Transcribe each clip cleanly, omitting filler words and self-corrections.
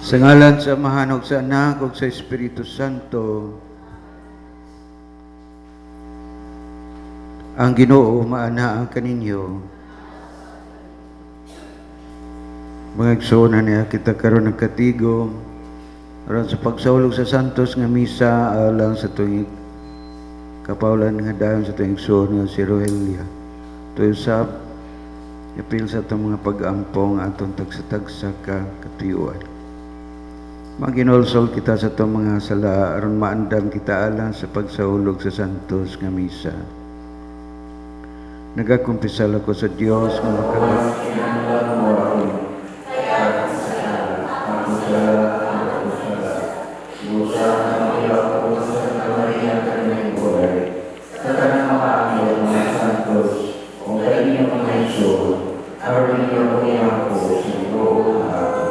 Sa ngalan sa Amahan ug sa Anak ug sa Espiritu Santo. Ang Ginoo maanaa kaninyo. Mga igsoon niya kita karon nagkatigo aron sa pagsahulog sa santos nga misa alang sa tuig kapaulan nga dayon sa tuig igsoon nga si Rohelia. Tuyo sab apil sa itong mga pag-ampong atong tagsa-tagsa ka katuyuan. Maginolsol kita sa itong mga sala aron maandam kita alang sa pagsahulog sa santos nga misa. Nagakumpisal ako sa Diyos nga makagawa mo ako. Kaya ako sa ako sa busa ang ako sa kamarihan kanyang buhay. Sa kanang makaangyo mga santos, kung kayo mga iso, aron niyo ako sa buong ako.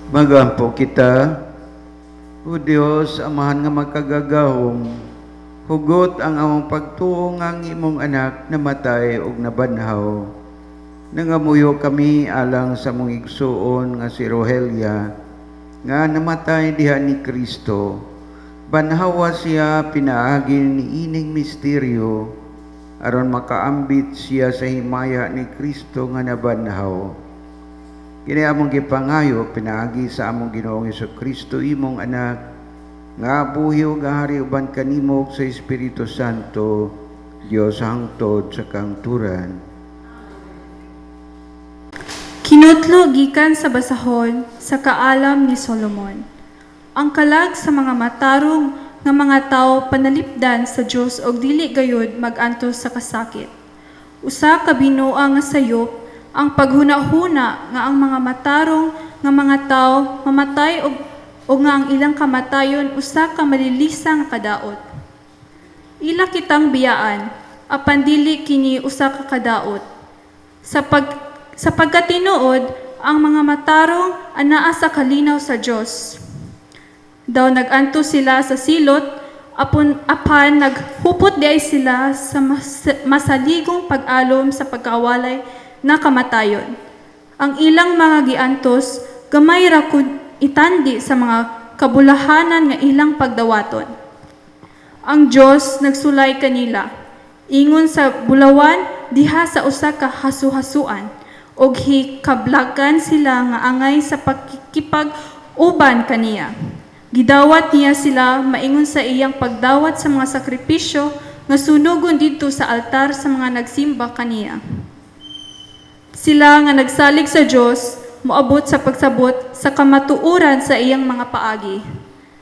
Magampo kita, o Diyos, Amahan nga magkagagahom, hugot ang among pagtuo nga ang imong anak namatay ug nabanhaw. Nangamuyo kami alang sa mong igsuon nga si Rohelia, nga namatay diha ni Kristo. Banhawa siya pinaagi ni ining misteryo, aron makaambit siya sa himaya ni Kristo nga nabanhaw. Kini among gipangayo pinaagi sa among Ginoong Hesukristo imong anak nga buhi ug hari uban kanimo sa Espiritu Santo Dios hangtod sa kangturan. Kinutlo gikan sa basahon sa kaalam ni Solomon. Ang kalag sa mga matarong nga mga tao panalipdan sa Dios og dili gayud magantos sa kasakit. Usa ka binuang nga sayop ang paghuna-huna nga ang mga matarong nga mga tao mamatay o nga ang ilang kamatayon usa ka malilisa nga kadaot. Ila kitang biyaan, apan dili kini usa ka kadaot. Sa pagkatinuod, ang mga matarong anaa sa kalinaw sa Dios. Daw naganto sila sa silot, apan naghupot diay sila sa masaligong pag-alom sa pagkawalay na kamatayon. Ang ilang mga giantos, gamay ra kud itandi sa mga kabulahanan nga ilang pagdawaton. Ang Dios nagsulay kanila, ingon sa bulawan diha sa usa ka hasu-hasuan, og hikablagan sila nga angay sa pagkikipag-uban kaniya. Gidawat niya sila maingon sa iyang pagdawat sa mga sakripisyo nga sunugon didto sa altar sa mga nagsimba kaniya. Sila nga nagsalig sa Dios, moabot sa pagsabot sa kamatuoran sa iyang mga paagi.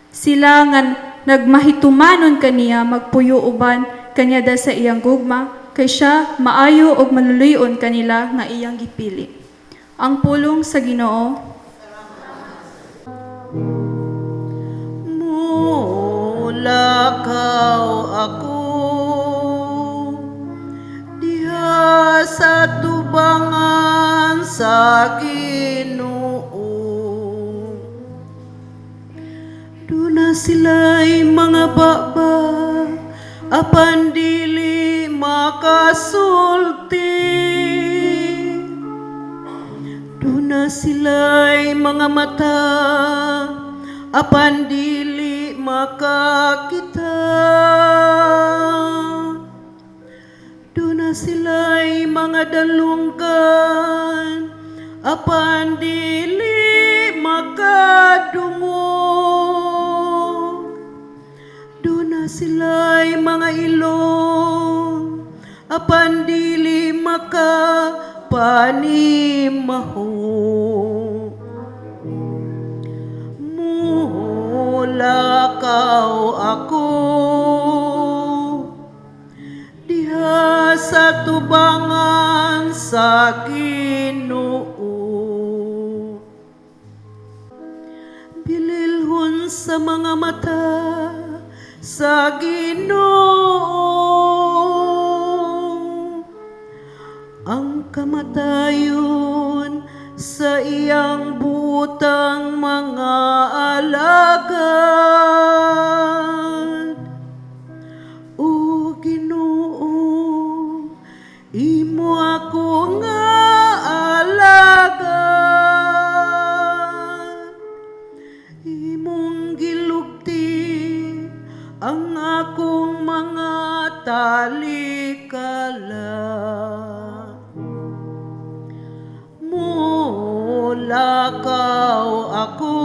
Sila nga nagmahitumanon kaniya magpuyo uban kanya da sa iyang gugma, kay siya maayo og maluluyon kanila nga iyang gipili. Ang pulong sa Ginoo. Mulakaw ako diha sa tubangan sa Ginoo. Duna sila'y mga baba, apan dili makasulti. Duna sila'y mga mata, apan dili makakita. Duna sila'y mga dalunggan, apan dili makadungog. Duna sila'y mga ilong, apan dili makapanaw. panimaho. Mulakaw ako diha sa tubangan sa Ginoo. Bililhon sa mga mata sa Ginoo ang kamatayon sa iyang butang mga alagad. O Ginoo, imo ako nga alagad. Imong gilugti ang akong mga talikala. Mulakaw ako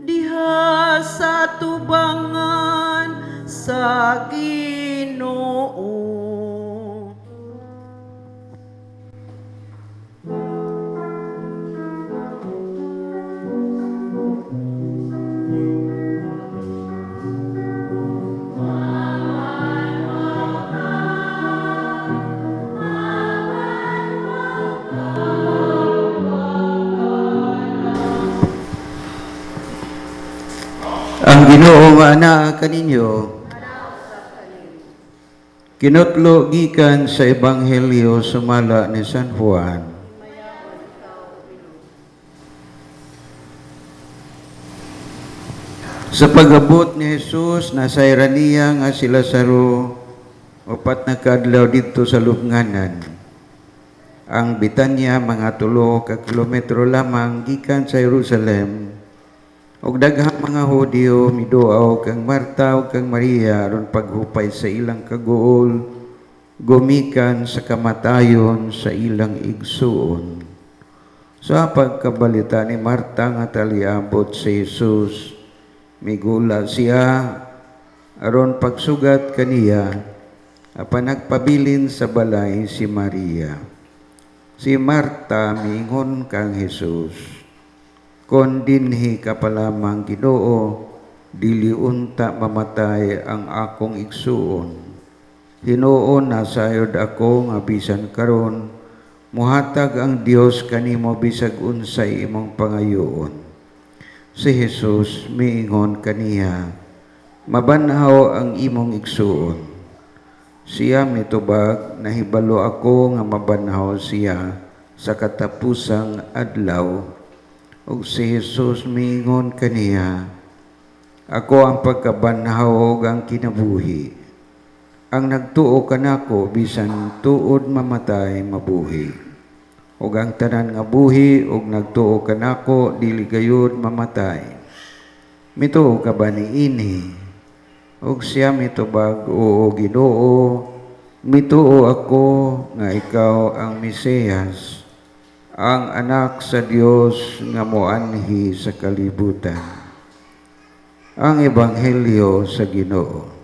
diha sa tubangan sa Ginoo. Ang Ginoo nga anaa kaninyo, kinutlo gikan sa Ebanghelyo sumala ni San Juan. Sa pag-abot ni Jesus, nasayran niya nga si Lazaro, upat na kadlaw dito sa lubnganan. Ang Betania mga 3 ka kilometro lamang gikan sa Jerusalem. Og daghang mga Hudyo miduaw kang Marta ug kang Maria aron paghupay sa ilang kaguol, gumikan sa kamatayon sa ilang igsuon. Sa pagkabalita ni Marta nga taliabot si Jesus, migula siya aron pagsugat kaniya apan nagpabilin sa balay si Maria. Si Marta miingon kang Jesus, "Kon dinhi ka pa lamang Ginoo, dili unta mamatay ang akong igsuon. Hinuon na sayod ako nga bisan karon muhatag ang Dios kanimo bisag unsay imong pangayoon." Si Jesus miingon kaniya, "Mabanhaw ang imong igsuon." Siya mitubag, "Nahibalo ako nga mabanhaw siya sa katapusang adlaw." ug si Jesus miingon kaniya, "Ako ang pagkabanhaw ug ang kinabuhi. Ang nagtuo kanako bisan tuod mamatay mabuhi. Ug ang tanan nga buhi ug nagtuo kanako dili gayud mamatay. Mituo ka ba niini?" Ug siya mitubag, "Oo Ginoo, mituo ako nga ikaw ang Mesiyas, ang anak sa Dios nga moanhi sa kalibutan." Ang Ebanghelyo sa Ginoo.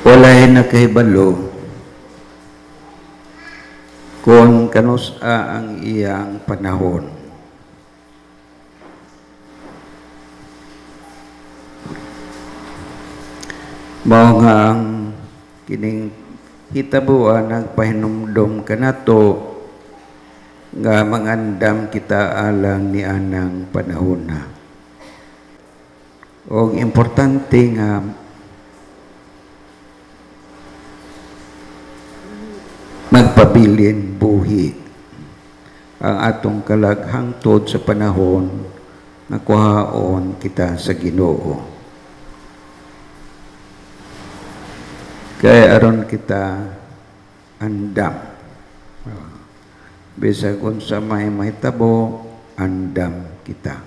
Walay nakahibalo kung kanusa ang iyang panahon. Mao nga ang kining hitabuan nagpahinumdom kanato nga mangandam kita alang ni anang panahon na. Og importante nga magpabilin buhi ang atong kalaghangtod sa panahon nga kuhaon kita sa Ginoo. Kaya aron kita andam. Bisag unsa may mahitabo, andam kita.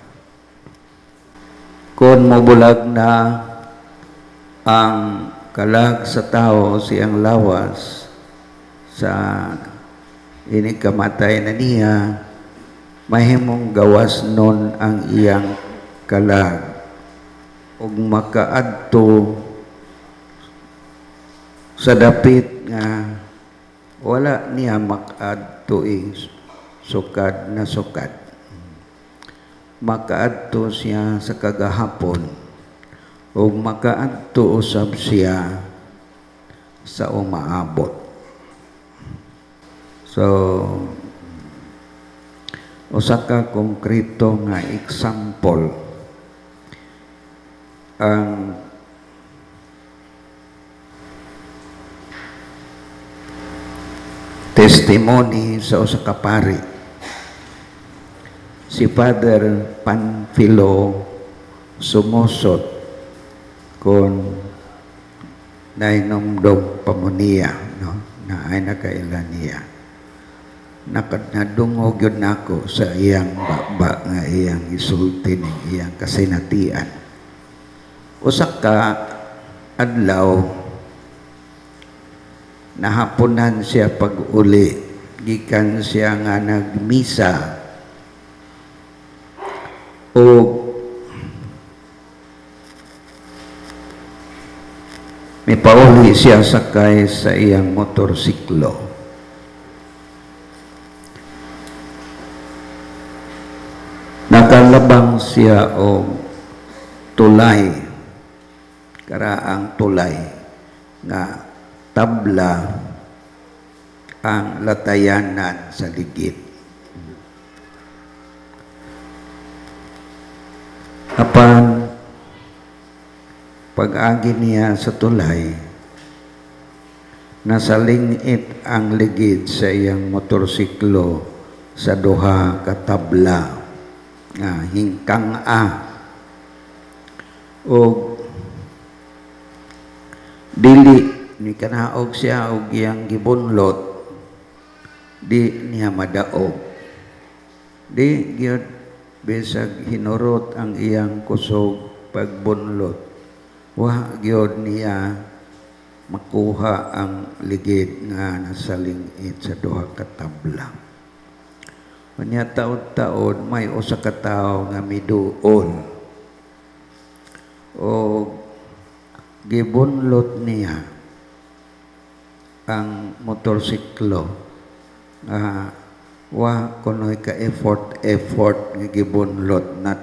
Kung mabulag na ang kalag sa tao siyang lawas sa inikamatay na niya, mahimong gawas nun ang iyang kalag ug makaadto sa dapit nga wala niya makaadto sukad na sukad. Makaadto siya sa kagahapon ug makaadto usab siya sa umaabot. So, usa ka konkreto nga example ang testimony sa usa ka pari. Si Father Panfilo sumusot kon nainomdom pamunia, no? Na ay nakailan niya. Nadungog yun nako sa iyang baba nga iyang isulti ng iyang kasinatian. Usa ka adlaw nahapunan siya pag-uli, gikan siya nga nagmisa o may pauli siya sakay sa iyang motorsiklo. Nakalabang siya o tulay, karaang tulay nga tabla ang latayanan sa ligid. Apan pag-agi niya sa tulay, nasalingit ang ligid sa iyang motorsiklo sa duha ka tabla nga hingkang-a o dili ni kanaog siya og iyang gibunlot, di niya madaog, di gyud bisag hinurot ang iyang kusog pagbunlot, wa gyud niya makuha ang ligid nga nasalingit sa duha ka tabla. Kanya taod-taod may usa ka tawo nga miduol o gibunlot niya ang motorsiklo nga wa kunoy ka effort nga gibunlot na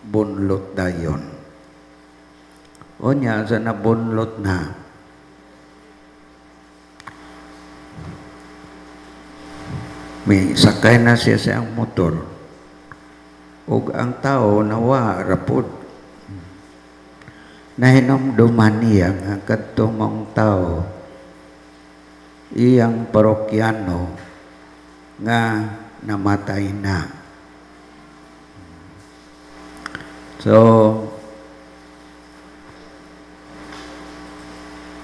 bunlot dayon. O niya sa nabunlot na may sakay na siya sa ang motor ug ang tao nawa rapod. Nahinomduman niya nga kadtong mong tao iyang parokyano nga namatay na. So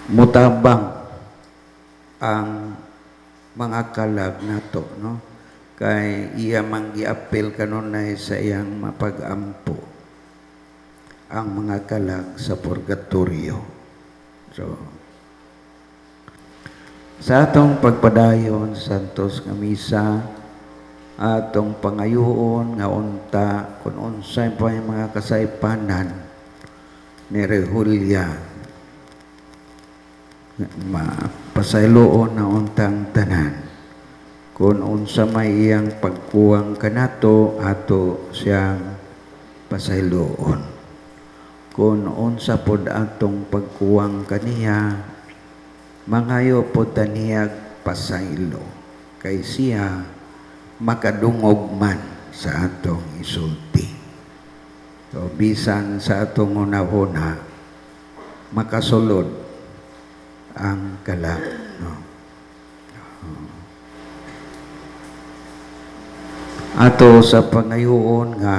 mutabang ang mga kalag nato, no? Kay iya manggiapil kanunay sa iyang mapag-ampo ang mga kalag sa purgatorio. So, sa atong pagpadayon santos nga misa, atong pangayoon nga unta kung unsay pa yung mga kasaypanan ni Rehulia, mapasayloon na untang tanan kung unsa may iyang pagkuwang kanato ato siyang pasayloon, kung unsa pod atong pagkuwang kaniya mangayo pod taniyag pasaylo kay siya makadungog man sa atong isulti. So bisan sa atong una-una makasulod ang kalag, no? Ato sa pangayoon nga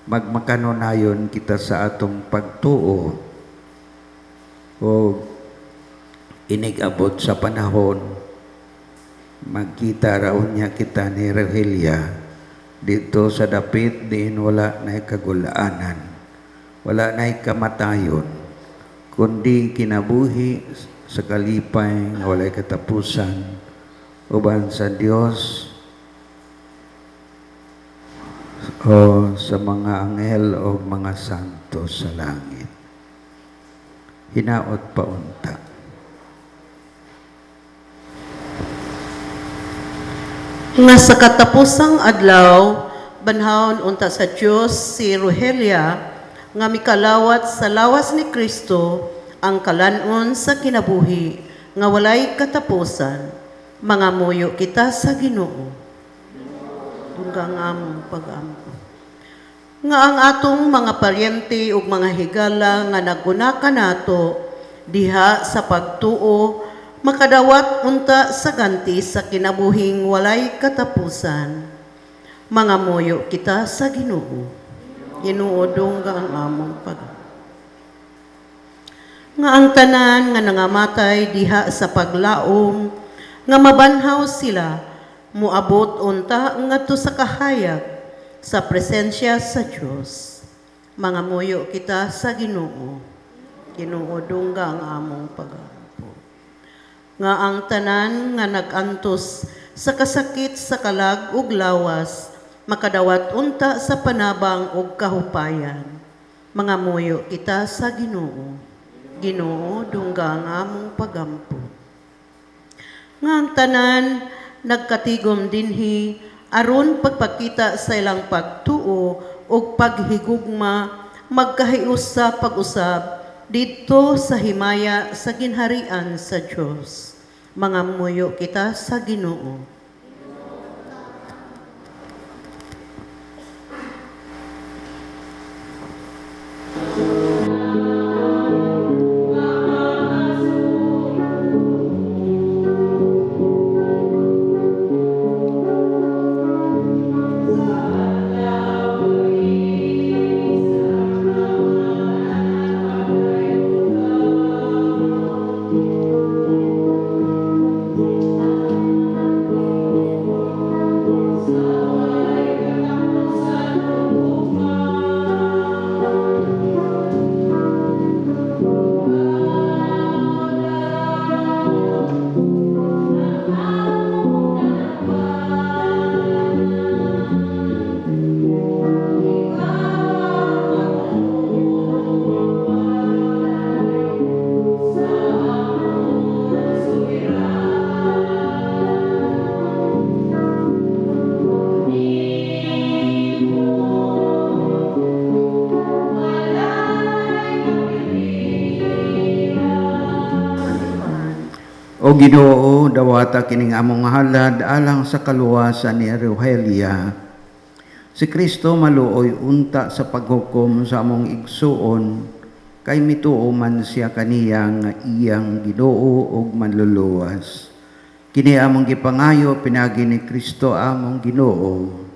magmakanunayon kita sa atong pagtuo o inigabot sa panahon magkita raon niya kita ni Rehelia dito sa dapit din wala na kagulaanan, wala na kamatayon, kundi kinabuhi sa kalipay nga walay katapusan uban sa Dios o sa mga anghel o mga santo sa langit. Hinaot paunta. Nga sa katapusang adlaw, banhawon unta sa Dios si Rogelia nga mikalawat sa lawas ni Kristo ang kalanon sa kinabuhi nga walay katapusan. Mga muyo kita sa Ginoo. Tunggang among pag-ampo. Nga ang atong mga paryente ug mga higala nga naguna kanato diha sa pagtuo makadawat unta sa ganti sa kinabuhing walay katapusan. Mga muyo kita sa Ginoo. Ginoo dungga ang among pag. Nga ang tanan nga nangamatay diha sa paglaom nga mabanhaw sila muabot unta ngadto sa kahayag sa presensya sa Dios. Mga muyo kita sa Ginoo. Ginoo dungga ang among pag-ampo. Nga ang tanan nga nagantos sa kasakit sa kalag ug lawas makadawat unta sa panabang ug kahupayan. Mga muyo kita sa Ginoo. Ginoo dungga ang among pag-ampo. Nga ang tanan nagkatigom dinhi aron pagpakita sa ilang pagtuo ug paghigugma magkahius sa pag-usab didto sa himaya sa ginharian sa Dios. Mga muyo kita sa Ginoo. O Ginoo, dawata kining among halad alang sa kaluwasan ni Rogelia. Si Kristo maluoy unta sa paghukom sa among igsuon, kay mituo man siya kaniya nga iyang Ginoo ug manluluwas. Kini among gipangayo pinagi ni Kristo among Ginoo.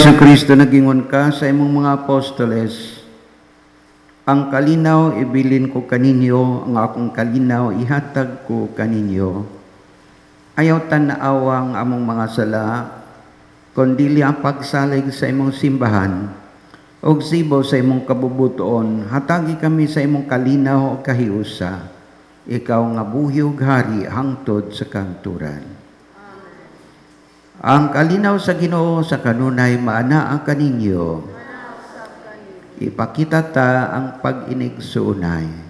Hesus Kristo, nagingon ka sa imong mga apostoles, ang kalinaw ibilin ko kaninyo, ang akong kalinaw ihatag ko kaninyo. Ayaw tan-awang among mga sala, kundili ang pagsalig sa imong simbahan, og sibo sa imong kabubuton, hatagi kami sa imong kalinaw o kahiusa, ikaw nga buhi ug hari hangtod sa kanturan. Ang kalinaw sa Ginoo sa kanunay maanaa kaninyo. Ipakita ta ang pag-inigsuunay.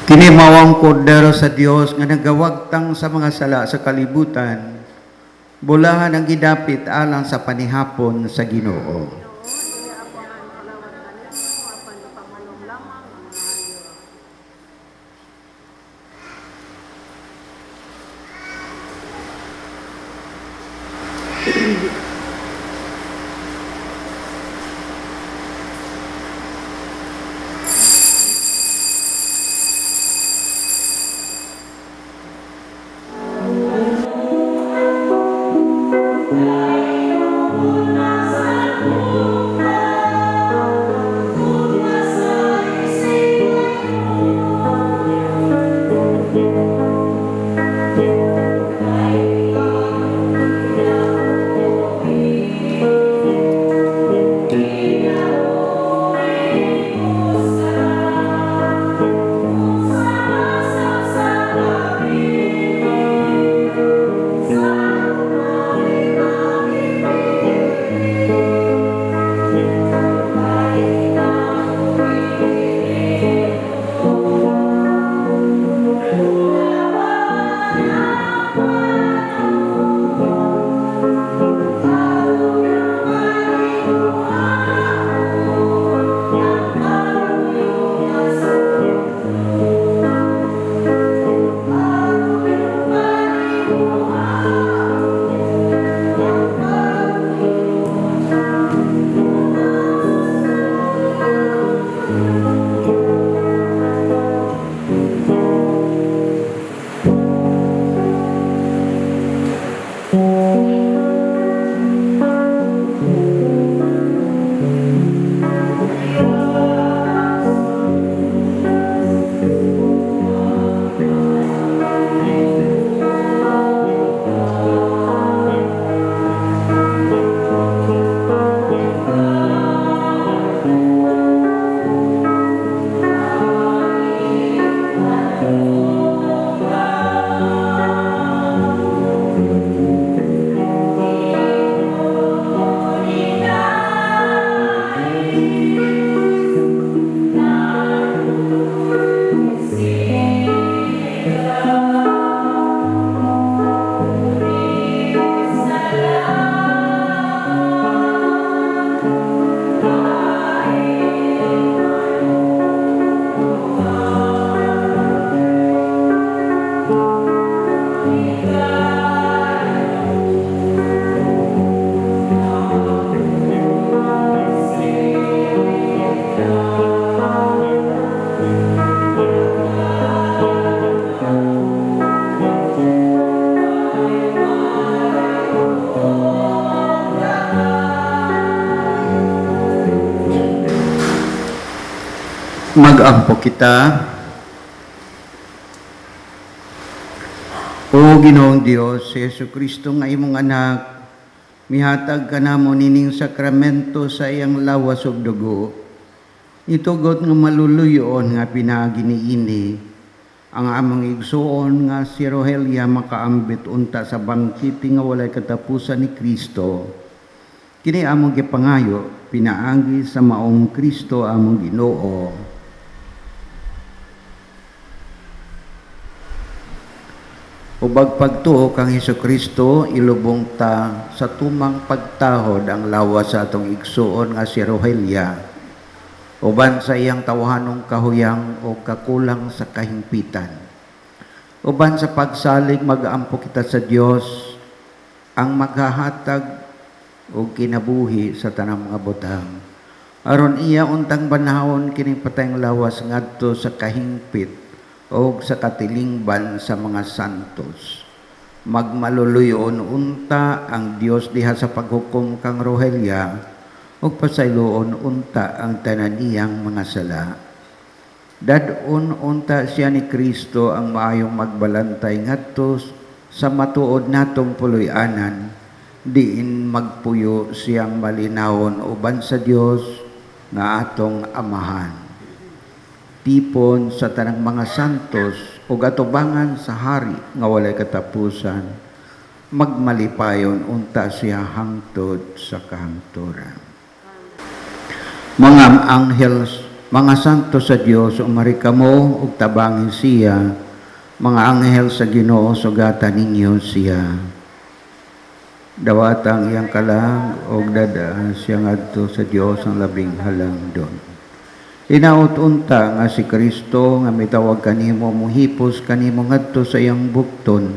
Kini mawang kordero sa Dios nga nagawagtang sa mga sala sa kalibutan, bulahan ang gidapit alang sa panihapon sa Ginoo. Mag-ampo kita. O Ginoong Dios, si Jesucristo nga imong anak, mihatag ka namo nining sakramento sa iyang lawas ug dugo. Itugot nga maluluyon nga pinaagi niini ang among igsuon nga si Rogelia makaambit unta sa bangkiti nga walay katapusan ni Kristo. Kini among gipangayo pinaagi sa maong Kristo among Ginoo. Ubag pagtuo kang Hesukristo, ilubong ta sa tumang pagtahod ang lawas sa atong igsuon nga si Rogelia. Uban sa iyang tawahanong kahuyang o kakulang sa kahimpitan. Uban sa pagsalig mag-aampo kita sa Dios ang maghahatag o kinabuhi sa tanang mga butang. Aron iya untang banahon kining patayng lawas ngadto sa kahingpit o sa katilingban sa mga santos. Magmaluluyon unta ang Dios diha sa paghukom kang Rogelia o pasayloon unta ang tanan iyang mga sala. Dadon unta siya ni Kristo ang maayong magbalantay ngadto sa matuod natong puloy-anan, diin magpuyo siyang malinawon uban sa Dios nga atong amahan. Tipon sa tanang mga santos o atubangan sa hari nga walay katapusan, magmalipayon unta siya hangtod sa kahangturan. Mga anghel, mga santos sa Dios, umarika mo ug tabangin siya, mga anghel sa Ginoo, sugatan ninyo siya. Dawatang iyang kalang og dada siya ngadto sa Dios ang labing halangdon. Inaut-unta nga si Kristo nga mitawag kanimo muhipos kanimo ngadto sa iyang bukton.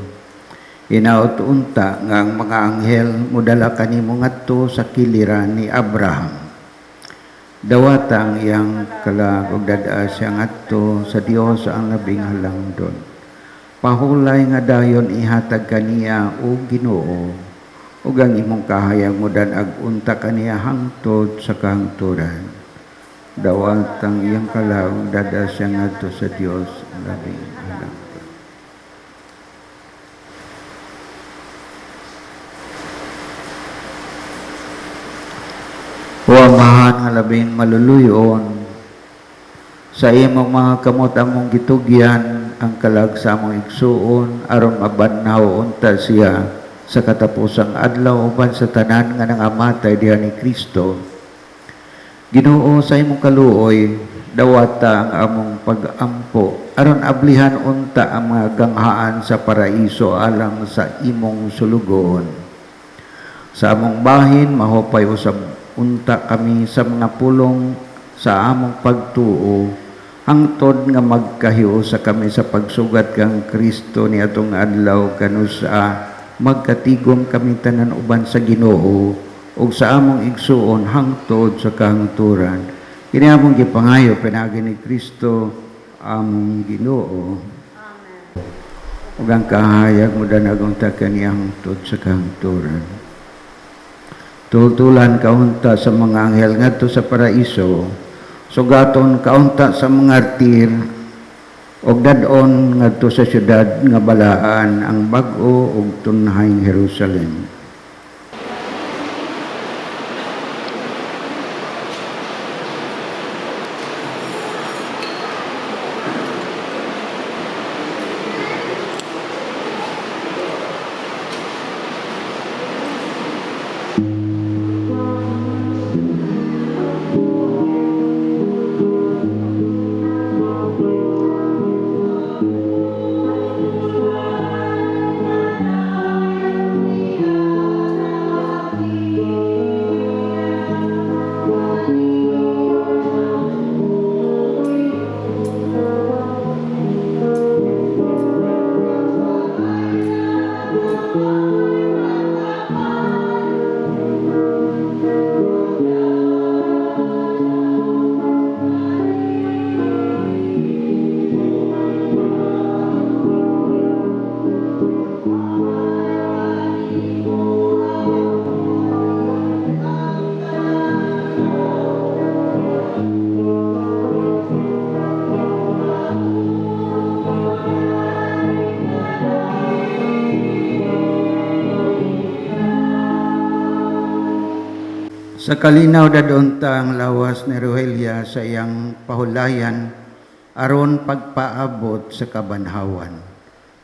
Inaut-unta nga ang mga anghel mudala kanimo ngadto sa kiliran ni Abraham. Dawatang iyang kalag og dada siya ngadto sa Dios ang labing halangdon. Pahulay nga dayon ihatag kaniya o Ginoo ug ang imong kahayag mudan-ag unta kaniya hangtod sa kahangturan. Dawatang iyang kalaw, dada siya ngadto sa Dios ang labing halangdon. O amahan nga labing maluluyon, sa imong mga kamot among gitugyan ang kalag sa among igsuon aron mabanhaw unta siya sa katapusang adlaw uban sa tanan nga nangamatay diha ni Kristo. Ginoo, sa imong kaluoy, dawata ang among pag-ampo, aron ablihan unta ang mga ganghaan sa paraiso alang sa imong sulugon. Sa among bahin, mahupay usab unta kami sa mga pulong sa among pagtuo, hangtod nga magkahiu sa kami sa pagsugat kang Kristo ni atong adlaw kanusa magkatigom kami tanan uban sa Ginoo ug sa among igsuon hangtod sa kahangturan. Kini among gipangayo pinagi ni Kristo among Ginoo. Amen. Ug ang kahayag mo danagong ta kaniya hangtod sa kahangturan. Tultulan kaunta sa mga anghel ngadto sa paraiso, sugaton kaunta sa mga artir ug dadon ngadto sa syudad nga balaan ang bag-o ug tunhayng Jerusalem. Sa kalinaw dadunta ang lawas ni Rogelia sa iyang pahulayan aron pagpaabot sa kabanhawan.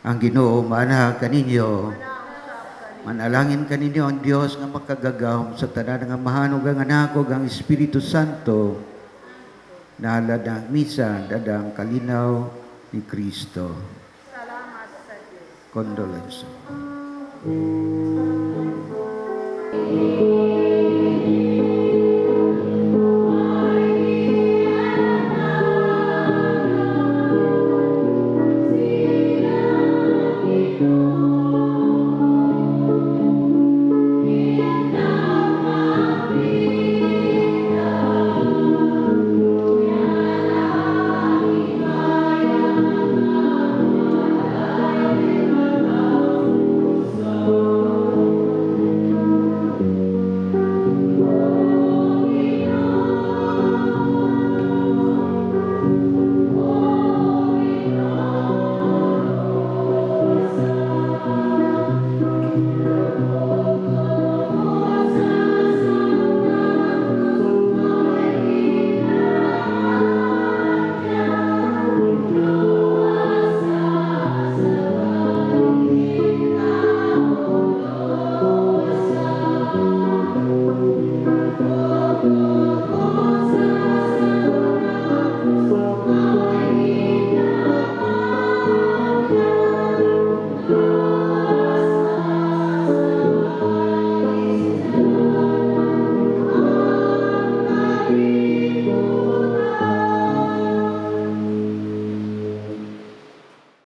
Ang Ginoo maanaha kaninyo, manalangin kaninyo ang Dios nga makagagahom sa tanan nga mahanog ang anak ug ang Espiritu Santo na ladang misa dadang kalinaw ni Kristo. Salamat sa Diyos. Condolence.